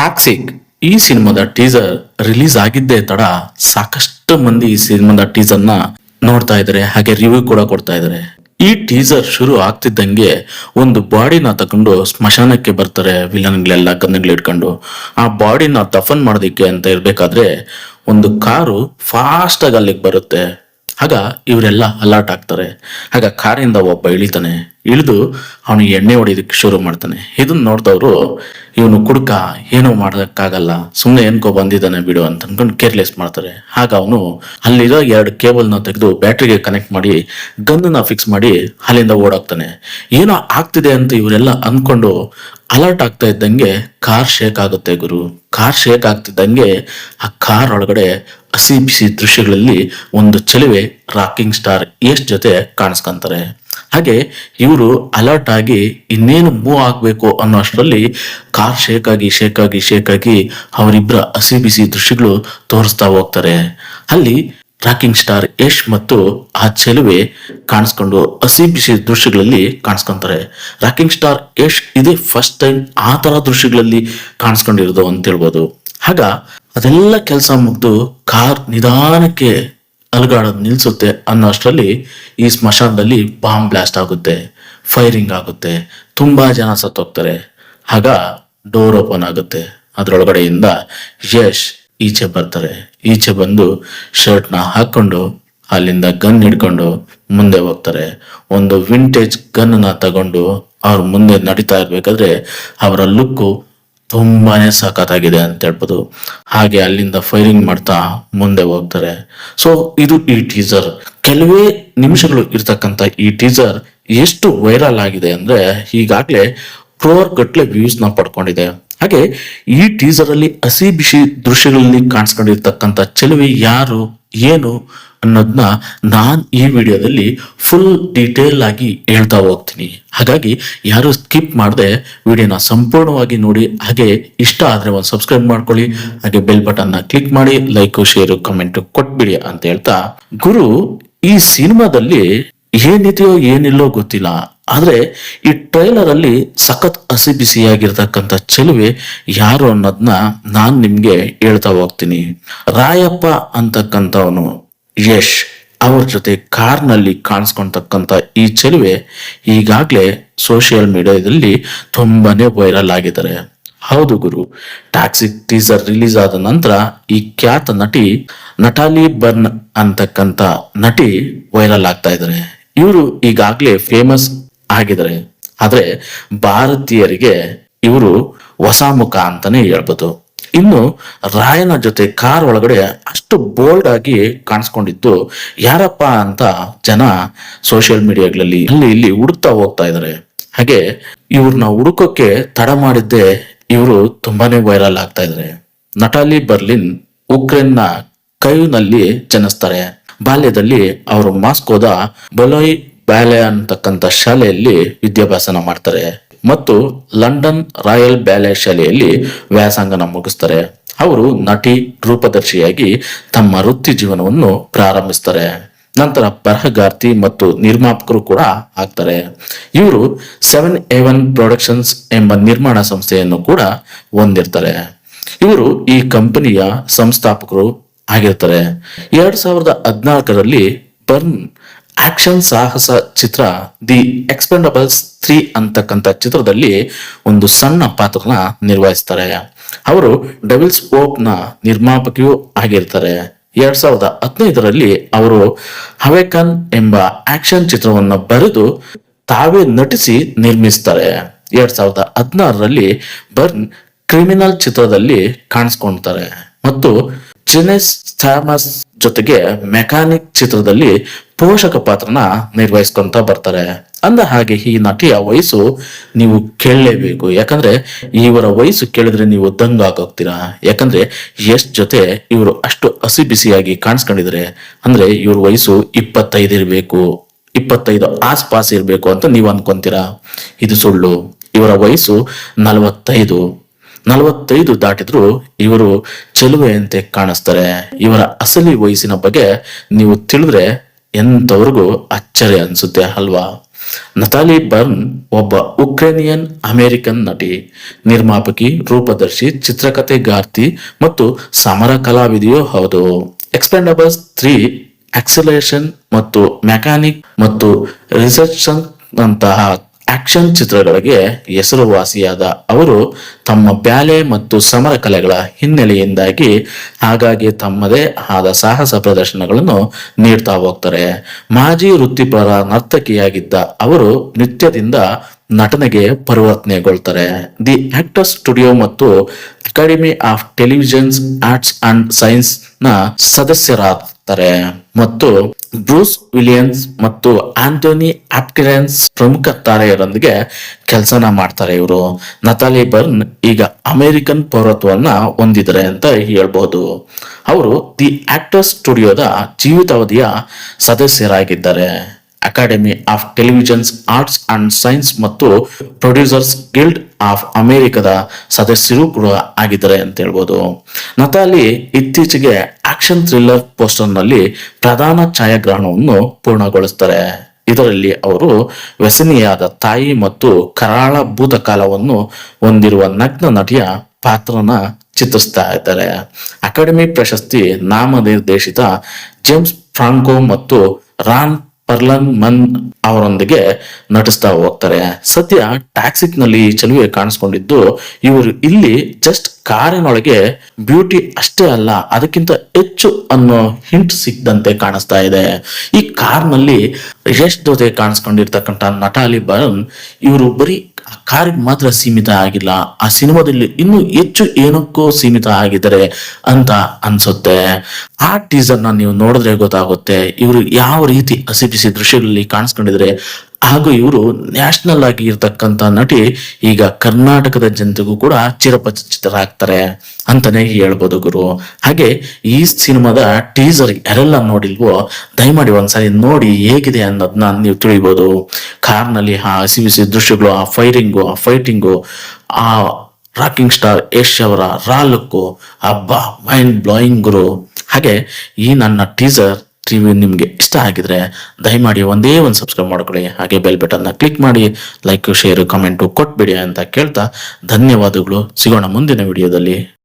Toxic ಈ ಸಿನಿಮಾದ teaser release ಆಗಿದ್ದೇ ತಡ ಸಾಕಷ್ಟು ಮಂದಿ ಈ ಸಿನಿಮಾದ ಟೀಸರ್ ನ ನೋಡ್ತಾ ಇದಾರೆ, ಹಾಗೆ ರಿವ್ಯೂ ಕೂಡ ಕೊಡ್ತಾ ಇದಾರೆ. ಈ ಟೀಸರ್ ಶುರು ಆಗ್ತಿದ್ದಂಗೆ ಒಂದು ಬಾಡಿನ ತಗೊಂಡು ಸ್ಮಶಾನಕ್ಕೆ ಬರ್ತಾರೆ ವಿಲನ್ಗಳೆಲ್ಲ ಕನ್ನಗಳು ಇಟ್ಕೊಂಡು. ಆ ಬಾಡಿನ ದಫನ್ ಮಾಡೋದಿಕ್ಕೆ ಅಂತ ಇರ್ಬೇಕಾದ್ರೆ ಒಂದು ಕಾರು ಫಾಸ್ಟ್ ಆಗಿ ಅಲ್ಲಿಗೆ ಬರುತ್ತೆ. ಆಗ ಇವರೆಲ್ಲ ಅಲರ್ಟ್ ಆಗ್ತಾರೆ. ಆಗ ಕಾರಿಂದ ಒಬ್ಬ ಇಳಿತಾನೆ. ಇಳಿದು ಅವನು ಎಣ್ಣೆ ಹೊಡಿಯೋದಕ್ಕೆ ಶುರು ಮಾಡ್ತಾನೆ. ಇದನ್ನ ನೋಡ್ದವ್ರು ಇವನು ಕುಡ್ಕ ಏನೋ ಮಾಡೋದಕ್ಕಾಗಲ್ಲ, ಸುಮ್ಮನೆ ಏನ್ಕೋ ಬಂದಿದ್ದಾನೆ ಬಿಡು ಅಂತ ಅನ್ಕೊಂಡು ಕೇರ್ಲೆಸ್ ಮಾಡ್ತಾರೆ. ಆಗ ಅವನು ಅಲ್ಲಿರೋ 2 ಕೇಬಲ್ನ ತೆಗೆದು ಬ್ಯಾಟ್ರಿಗೆ ಕನೆಕ್ಟ್ ಮಾಡಿ ಗನ್ನ ಫಿಕ್ಸ್ ಮಾಡಿ ಅಲ್ಲಿಂದ ಓಡಾಕ್ತಾನೆ. ಏನೋ ಆಗ್ತಿದೆ ಅಂತ ಇವರೆಲ್ಲ ಅನ್ಕೊಂಡು ಅಲರ್ಟ್ ಆಗ್ತಾ ಇದ್ದಂಗೆ ಕಾರ್ ಶೇಕ್ ಆಗುತ್ತೆ ಗುರು. ಕಾರ್ ಶೇಕ್ ಆಗ್ತಿದ್ದಂಗೆ ಆ ಕಾರ್ ಒಳಗಡೆ ಹಸಿ ಬಿಸಿ ದೃಶ್ಯಗಳಲ್ಲಿ ಒಂದು ಚೆಲುವೆ ರಾಕಿಂಗ್ ಸ್ಟಾರ್ ಯಶ್ ಜೊತೆ ಕಾಣಿಸ್ಕೊಂತಾರೆ. ಹಾಗೆ ಇವರು ಅಲರ್ಟ್ ಆಗಿ ಇನ್ನೇನು ಮೂವ್ ಆಗ್ಬೇಕು ಅನ್ನೋ ಅಷ್ಟರಲ್ಲಿ ಕಾರ್ ಶೇಕ್ ಆಗಿ ಅವರಿಬ್ಬರ ಹಸಿ ಬಿಸಿ ದೃಶ್ಯಗಳು ತೋರಿಸ್ತಾ ಹೋಗ್ತಾರೆ. ಅಲ್ಲಿ ರಾಕಿಂಗ್ ಸ್ಟಾರ್ ಯಶ್ ಮತ್ತು ಆ ಚೆಲುವೆ ಕಾಣಿಸ್ಕೊಂಡು ಹಸಿ ಬಿಸಿ ದೃಶ್ಯಗಳಲ್ಲಿ ಕಾಣಿಸ್ಕೊಂತಾರೆ. ರಾಕಿಂಗ್ ಸ್ಟಾರ್ ಯಶ್ ಇದೇ ಫಸ್ಟ್ ಟೈಮ್ ಆ ತರ ದೃಶ್ಯಗಳಲ್ಲಿ ಕಾಣಿಸ್ಕೊಂಡಿರೋದು ಅಂತ ಹೇಳ್ಬೋದು. ಆಗ ಅದೆಲ್ಲ ಕೆಲಸ ಮುಗ್ದು ಕಾರ್ ನಿಧಾನಕ್ಕೆ ಅಲುಗಾಡೋದು ನಿಲ್ಸುತ್ತೆ ಅನ್ನೋ ಅಷ್ಟರಲ್ಲಿ ಈ ಸ್ಮಶಾನದಲ್ಲಿ ಬಾಂಬ್ ಬ್ಲಾಸ್ಟ್ ಆಗುತ್ತೆ, ಫೈರಿಂಗ್ ಆಗುತ್ತೆ, ತುಂಬಾ ಜನ ಸತ್ತೋಗ್ತಾರೆ. ಆಗ ಡೋರ್ ಓಪನ್ ಆಗುತ್ತೆ. ಅದ್ರೊಳಗಡೆಯಿಂದ ಯಶ್ ಈಚೆ ಬರ್ತಾರೆ. ಈಚೆ ಬಂದು ಶರ್ಟ್ನ ಹಾಕೊಂಡು ಅಲ್ಲಿಂದ ಗನ್ ಹಿಡ್ಕೊಂಡು ಮುಂದೆ ಹೋಗ್ತಾರೆ. ಒಂದು ವಿಂಟೇಜ್ ಗನ್ನ ತಗೊಂಡು ಅವ್ರು ಮುಂದೆ ನಡೀತಾ ಇರ್ಬೇಕಾದ್ರೆ ಅವರ ಲುಕ್ಕು ತುಂಬಾನೇ ಸಖತ್ತಾಗಿದೆ ಅಂತ ಹೇಳ್ಬೋದು. ಹಾಗೆ ಅಲ್ಲಿಂದ ಫೈರಿಂಗ್ ಮಾಡ್ತಾ ಮುಂದೆ ಹೋಗ್ತಾರೆ. ಸೊ ಇದು ಈ ಟೀಸರ್. ಕೆಲವೇ ನಿಮಿಷಗಳು ಇರ್ತಕ್ಕಂಥ ಈ ಟೀಸರ್ ಎಷ್ಟು ವೈರಲ್ ಆಗಿದೆ ಅಂದ್ರೆ ಈಗಾಗ್ಲೇ ಕ್ರೋರ್ ಗಟ್ಲೆ ವ್ಯೂಸ್ ನ ಪಡ್ಕೊಂಡಿದೆ. ಹಾಗೆ ಈ ಟೀಸರ್ ಅಲ್ಲಿ ಹಸಿ ಬಿಸಿ ದೃಶ್ಯಗಳಲ್ಲಿ ಕಾಣಿಸ್ಕೊಂಡಿರ್ತಕ್ಕಂಥ ಚೆಲುವೆ ಯಾರು ಏನು ಅನ್ನೋದನ್ನ ನಾನ್ ಈ ವಿಡಿಯೋದಲ್ಲಿ ಫುಲ್ ಡೀಟೇಲ್ ಆಗಿ ಹೇಳ್ತಾ ಹೋಗ್ತೀನಿ. ಹಾಗಾಗಿ ಯಾರು ಸ್ಕಿಪ್ ಮಾಡದೆ ವಿಡಿಯೋನ ಸಂಪೂರ್ಣವಾಗಿ ನೋಡಿ. ಹಾಗೆ ಇಷ್ಟ ಆದ್ರೆ ಒಂದು ಸಬ್ಸ್ಕ್ರೈಬ್ ಮಾಡ್ಕೊಳ್ಳಿ, ಹಾಗೆ ಬೆಲ್ ಬಟನ್ ನ ಕ್ಲಿಕ್ ಮಾಡಿ, ಲೈಕ್ ಶೇರ್ ಕಮೆಂಟ್ ಕೊಟ್ಬಿಡಿ ಅಂತ ಹೇಳ್ತಾ, ಗುರು ಈ ಸಿನಿಮಾದಲ್ಲಿ ಏನಿದೆಯೋ ಏನಿಲ್ಲೋ ಗೊತ್ತಿಲ್ಲ, ಆದ್ರೆ ಈ ಟ್ರೈಲರ್ ಅಲ್ಲಿ ಸಖತ್ ಹಸಿ ಬಿಸಿಯಾಗಿರ್ತಕ್ಕಂಥ ಚೆಲುವೆ ಯಾರು ಅನ್ನೋದನ್ನ ನಾನ್ ನಿಮ್ಗೆ ಹೇಳ್ತಾ ಹೋಗ್ತೀನಿ. ರಾಯಪ್ಪ ಅಂತಕ್ಕಂಥವನು ಯಶ್ ಅವ್ರ ಜೊತೆ ಕಾರ್ನಲ್ಲಿ ಕಾಣಿಸ್ಕೊಳ್ತಕ್ಕಂಥ ಈ ಚೆಲುವೆ ಈಗಾಗ್ಲೇ ಸೋಷಿಯಲ್ ಮೀಡಿಯಾದಲ್ಲಿ ತುಂಬಾನೇ ವೈರಲ್ ಆಗಿದ್ದಾರೆ. ಹೌದು ಗುರು, ಟಾಕ್ಸಿಕ್ ಟೀಸರ್ ರಿಲೀಸ್ ಆದ ನಂತರ ಈ ಖ್ಯಾತ ನಟಿ ನಟಾಲಿ ಬರ್ನ್ ಅಂತಕ್ಕಂಥ ನಟಿ ವೈರಲ್ ಆಗ್ತಾ ಇದ್ದಾರೆ. ಇವರು ಈಗಾಗ್ಲೇ ಫೇಮಸ್ ಆಗಿದ್ದಾರೆ, ಆದ್ರೆ ಭಾರತೀಯರಿಗೆ ಇವರು ಹೊಸ ಮುಖ ಅಂತಾನೆ ಹೇಳ್ಬೋದು. ಇನ್ನು ರಾಯನ ಜೊತೆ ಕಾರ್ ಒಳಗಡೆ ಅಷ್ಟು ಬೋಲ್ಡ್ ಆಗಿ ಕಾಣಿಸ್ಕೊಂಡಿದ್ದು ಯಾರಪ್ಪ ಅಂತ ಜನ ಸೋಷಿಯಲ್ ಮೀಡಿಯಾಗಳಲ್ಲಿ ಅಲ್ಲಿ ಇಲ್ಲಿ ಹುಡುಕ್ತಾ ಹೋಗ್ತಾ ಇದ್ದಾರೆ. ಹಾಗೆ ಇವ್ರನ್ನ ಹುಡುಕೋಕೆ ತಡ ಮಾಡಿದ್ದೆ ಇವರು ತುಂಬಾನೇ ವೈರಲ್ ಆಗ್ತಾ ಇದ್ದಾರೆ. ನಟಾಲಿ ಬರ್ಲಿನ್ ಉಕ್ರೇನ್ ನ ಕೈವ್ನಲ್ಲಿ ಜನಿಸ್ತಾರೆ. ಬಾಲ್ಯದಲ್ಲಿ ಅವರು ಮಾಸ್ಕೋದ ಬೊಲೋಯ್ ಬ್ಯಾಲೆ ಅಂತಕ್ಕಂಥ ಶಾಲೆಯಲ್ಲಿ ವಿದ್ಯಾಭ್ಯಾಸನ ಮಾಡ್ತಾರೆ ಮತ್ತು ಲಂಡನ್ ರಾಯಲ್ ಬ್ಯಾಲೆ ಶಾಲೆಯಲ್ಲಿ ವ್ಯಾಸಂಗನ ಮುಗಿಸ್ತಾರೆ. ಅವರು ನಟಿ ರೂಪದರ್ಶಿಯಾಗಿ ತಮ್ಮ ವೃತ್ತಿ ಜೀವನವನ್ನು ಪ್ರಾರಂಭಿಸ್ತಾರೆ. ನಂತರ ಬರಹಗಾರ್ತಿ ಮತ್ತು ನಿರ್ಮಾಪಕರು ಕೂಡ ಆಗ್ತಾರೆ. ಇವರು 7A1 ಪ್ರೊಡಕ್ಷನ್ಸ್ ಎಂಬ ನಿರ್ಮಾಣ ಸಂಸ್ಥೆಯನ್ನು ಕೂಡ ಹೊಂದಿರ್ತಾರೆ. ಇವರು ಈ ಕಂಪನಿಯ ಸಂಸ್ಥಾಪಕರು ಆಗಿರ್ತಾರೆ. 2014ರಲ್ಲಿ ಬರ್ನ್ ಆಕ್ಷನ್ ಸಾಹಸ ಚಿತ್ರ ದಿ ಎಕ್ಸ್ಪೆಂಡಬಲ್ಸ್ 3 ಅಂತಕ್ಕಂಥ ಚಿತ್ರದಲ್ಲಿ ಒಂದು ಸಣ್ಣ ಪಾತ್ರನ ನಿರ್ವಹಿಸ್ತಾರೆ. ಅವರು ಡಬಲ್ಸ್ ಓಪ್ ನ ನಿರ್ಮಾಪಕಿಯೂ ಆಗಿರ್ತಾರೆ. 2015ರಲ್ಲಿ ಅವರು ಹವೆಕನ್ ಎಂಬ ಆಕ್ಷನ್ ಚಿತ್ರವನ್ನು ಬರೆದು ತಾವೇ ನಟಿಸಿ ನಿರ್ಮಿಸ್ತಾರೆ. 2016ರಲ್ಲಿ ಬರ್ನ್ ಕ್ರಿಮಿನಲ್ ಚಿತ್ರದಲ್ಲಿ ಕಾಣಿಸ್ಕೊಳ್ತಾರೆ ಮತ್ತು ಜೆನೆಸ್ ಥಾಮಸ್ ಜೊತೆಗೆ ಮೆಕ್ಯಾನಿಕ್ ಚಿತ್ರದಲ್ಲಿ ಪೋಷಕ ಪಾತ್ರನ ನಿರ್ವಹಿಸ್ಕೊಂತ ಬರ್ತಾರೆ. ಅಂದ ಹಾಗೆ ಈ ನಟಿಯ ವಯಸ್ಸು ನೀವು ಕೇಳಲೇಬೇಕು, ಯಾಕಂದ್ರೆ ಇವರ ವಯಸ್ಸು ಕೇಳಿದ್ರೆ ನೀವು ದಂಗಾಗೋಗ್ತೀರಾ. ಯಾಕಂದ್ರೆ ಎಷ್ಟ್ ಜೊತೆ ಇವರು ಅಷ್ಟು ಹಸಿ ಬಿಸಿಯಾಗಿ ಕಾಣಿಸ್ಕೊಂಡಿದ್ದಾರೆ. ಅಂದ್ರೆ ಇವ್ರ ವಯಸ್ಸು 25 ಇರ್ಬೇಕು, 25 ಆಸ್ಪಾಸ್ ಇರ್ಬೇಕು ಅಂತ ನೀವು ಅನ್ಕೊಂತೀರಾ. ಇದು ಸುಳ್ಳು. ಇವರ ವಯಸ್ಸು 45 ದಾಟಿದ್ರು ಇವರು ಚೆಲುವೆಯಂತೆ ಕಾಣಿಸ್ತಾರೆ. ಇವರ ಅಸಲಿ ವಯಸ್ಸಿನ ಬಗ್ಗೆ ನೀವು ತಿಳಿದ್ರೆ ಎಂತವ್ರಿಗೂ ಅಚ್ಚರಿ ಅನ್ಸುತ್ತೆ ಅಲ್ವಾ. ನತಾಲಿ ಬರ್ನ್ ಒಬ್ಬ ಉಕ್ರೇನಿಯನ್ ಅಮೆರಿಕನ್ ನಟಿ, ನಿರ್ಮಾಪಕಿ, ರೂಪದರ್ಶಿ, ಚಿತ್ರಕಥೆಗಾರ್ತಿ ಮತ್ತು ಸಮರ ಕಲಾವಿದೆಯೂ ಹೌದು. ಎಕ್ಸ್ಪೆಂಡಬಲ್ಸ್ 3, ಆಕ್ಸಿಲರೇಷನ್ ಮತ್ತು ಮೆಕ್ಯಾನಿಕ್ ಮತ್ತು ರಿಸರ್ಚನ್ ನಂತಹ ಆಕ್ಷನ್ ಚಿತ್ರಗಳಿಗೆ ಹೆಸರುವಾಸಿಯಾದ ಅವರು ತಮ್ಮ ಬ್ಯಾಲೆ ಮತ್ತು ಸಮರ ಕಲೆಗಳ ಹಿನ್ನೆಲೆಯಿಂದಾಗಿ ಹಾಗಾಗಿ ತಮ್ಮದೇ ಆದ ಸಾಹಸ ಪ್ರದರ್ಶನಗಳನ್ನು ನೀಡ್ತಾ ಹೋಗ್ತಾರೆ. ಮಾಜಿ ವೃತ್ತಿಪರ ನರ್ತಕಿಯಾಗಿದ್ದ ಅವರು ನೃತ್ಯದಿಂದ ನಟನೆಗೆ ಪರಿವರ್ತನೆಗೊಳ್ತಾರೆ. ದಿ ಆಕ್ಟರ್ಸ್ ಸ್ಟುಡಿಯೋ ಮತ್ತು academy of televisions arts and science ನ ಸದಸ್ಯರಾಗ್ತಾರೆ ಮತ್ತು ಬ್ರೂಸ್ ವಿಲಿಯಮ್ಸ್ ಮತ್ತು ಆಂಥೋನಿ ಆಪ್ಕಿನ್ಸ್ ಪ್ರಮುಖ ತಾರೆಯರೊಂದಿಗೆ ಕೆಲಸನ ಮಾಡ್ತಾರೆ. ಇವರು ನತಾಲಿ ಬರ್ನ್ ಈಗ ಅಮೆರಿಕನ್ ಪೌರತ್ವವನ್ನ ಹೊಂದಿದ್ದಾರೆ ಅಂತ ಹೇಳ್ಬಹುದು. ಅವರು ದಿ ಆಕ್ಟರ್ಸ್ ಸ್ಟುಡಿಯೋದ ಜೀವಿತಾವಧಿಯ ಸದಸ್ಯರಾಗಿದ್ದಾರೆ. Academy of televisions arts and science ಮತ್ತು ಪ್ರೊಡ್ಯೂಸರ್ಸ್ ಗಿಲ್ಡ್ ಆಫ್ ಅಮೆರಿಕದ ಸದಸ್ಯರು ಕೂಡ ಆಗಿದ್ದಾರೆ ಅಂತ ಹೇಳ್ಬೋದು. ನತಾಲಿ ಇತ್ತೀಚೆಗೆ ಆಕ್ಷನ್ ಥ್ರಿಲ್ಲರ್ ಪೋಸ್ಟರ್ ನಲ್ಲಿ ಪ್ರಧಾನ ಛಾಯಾಗ್ರಹಣವನ್ನು ಪೂರ್ಣಗೊಳಿಸ್ತಾರೆ. ಇದರಲ್ಲಿ ಅವರು ವ್ಯಸನಿಯಾದ ತಾಯಿ ಮತ್ತು ಕರಾಳ ಭೂತಕಾಲವನ್ನು ಹೊಂದಿರುವ ನಗ್ನ ನಟಿಯ ಪಾತ್ರನ ಚಿತ್ರಿಸ್ತಾ ಇದ್ದಾರೆ. ಅಕಾಡೆಮಿ ಪ್ರಶಸ್ತಿ ನಾಮನಿರ್ದೇಶಿತ ಜೇಮ್ಸ್ ಫ್ರಾಂಕೋ ಮತ್ತು ರಾನ್ ಪರ್ಲನ್ ಮನ್ ಅವರೊಂದಿಗೆ ನಟಿಸ್ತಾ ಹೋಗ್ತಾರೆ. ಸದ್ಯ ಟ್ಯಾಕ್ಸಿಕ್ ನಲ್ಲಿ ಚೆಲುವೆ ಕಾಣಿಸ್ಕೊಂಡಿದ್ದು ಇವರು ಇಲ್ಲಿ ಜಸ್ಟ್ ಕಾರಿನೊಳಗೆ ಬ್ಯೂಟಿ ಅಷ್ಟೇ ಅಲ್ಲ, ಅದಕ್ಕಿಂತ ಹೆಚ್ಚು ಅನ್ನೋ ಹಿಂಟ್ ಸಿಕ್ಕದಂತೆ ಕಾಣಿಸ್ತಾ ಇದೆ. ಈ ಕಾರ್ನಲ್ಲಿ ಯಶ್ ಜೊತೆ ಕಾಣಿಸ್ಕೊಂಡಿರ್ತಕ್ಕಂಥ ನಟಾಲಿ ಬರ್ನ್ ಇವರು ಬರೀ ಕಾರಿಗೆ ಮಾತ್ರ ಸೀಮಿತ ಆಗಿಲ್ಲ, ಆ ಸಿನಿಮಾದಲ್ಲಿ ಇನ್ನೂ ಹೆಚ್ಚು ಏನಕ್ಕೋ ಸೀಮಿತ ಆಗಿದ್ದಾರೆ ಅಂತ ಅನ್ಸುತ್ತೆ. ಆ ಟೀಸರ್ ನ ನೀವು ನೋಡಿದ್ರೆ ಗೊತ್ತಾಗುತ್ತೆ ಇವರು ಯಾವ ರೀತಿ ಹಸಿಬಿಸಿ ದೃಶ್ಯಗಳಲ್ಲಿ ಕಾಣಿಸ್ಕೊಂಡಿದ್ರೆ. ಹಾಗೂ ಇವರು ನ್ಯಾಷನಲ್ ಆಗಿ ಇರ್ತಕ್ಕಂಥ ನಟಿ ಈಗ ಕರ್ನಾಟಕದ ಜನತೆಗೂ ಕೂಡ ಚಿರಪರಿಚಿತರಾಗ್ತಾರೆ ಅಂತಾನೆ ಹೇಳ್ಬೋದು ಗುರು. ಹಾಗೆ ಈ ಸಿನಿಮಾದ ಟೀಸರ್ ಯಾರೆಲ್ಲ ನೋಡಿಲ್ವೋ ದಯಮಾಡಿ ಒಂದ್ಸರಿ ನೋಡಿ ಹೇಗಿದೆ ಅನ್ನೋದನ್ನ ನೀವು ತಿಳಿಬಹುದು. ಕಾರ್ನಲ್ಲಿ ಆ ಹಸಿಬಿಸಿ ದೃಶ್ಯಗಳು, ಆ ಫೈರಿಂಗು, ಆ ಫೈಟಿಂಗು, ಆ ರಾಕಿಂಗ್ ಸ್ಟಾರ್ ಯಶ್ ಅವರ ರಾ ಲುಕ್ಕು, ಹಬ್ಬ ಮೈಂಡ್ ಬ್ಲೋಯಿಂಗ್ ಗುರು. ಹಾಗೆ ಈ ನನ್ನ ಟೀಸರ್ ರಿವ್ಯೂ ನಿಮ್ಗೆ ಇಷ್ಟ ಆಗಿದ್ರೆ ದಯಮಾಡಿ ಒಂದೇ ಒಂದು ಸಬ್ಸ್ಕ್ರೈಬ್ ಮಾಡ್ಕೊಳ್ಳಿ. ಹಾಗೆ ಬೆಲ್ ಬಟನ್ ನ ಕ್ಲಿಕ್ ಮಾಡಿ ಲೈಕ್, ಶೇರ್, ಕಮೆಂಟ್ ಕೊಟ್ಬಿಡಿ ಅಂತ ಕೇಳ್ತಾ ಧನ್ಯವಾದಗಳು. ಸಿಗೋಣ ಮುಂದಿನ ವಿಡಿಯೋದಲ್ಲಿ.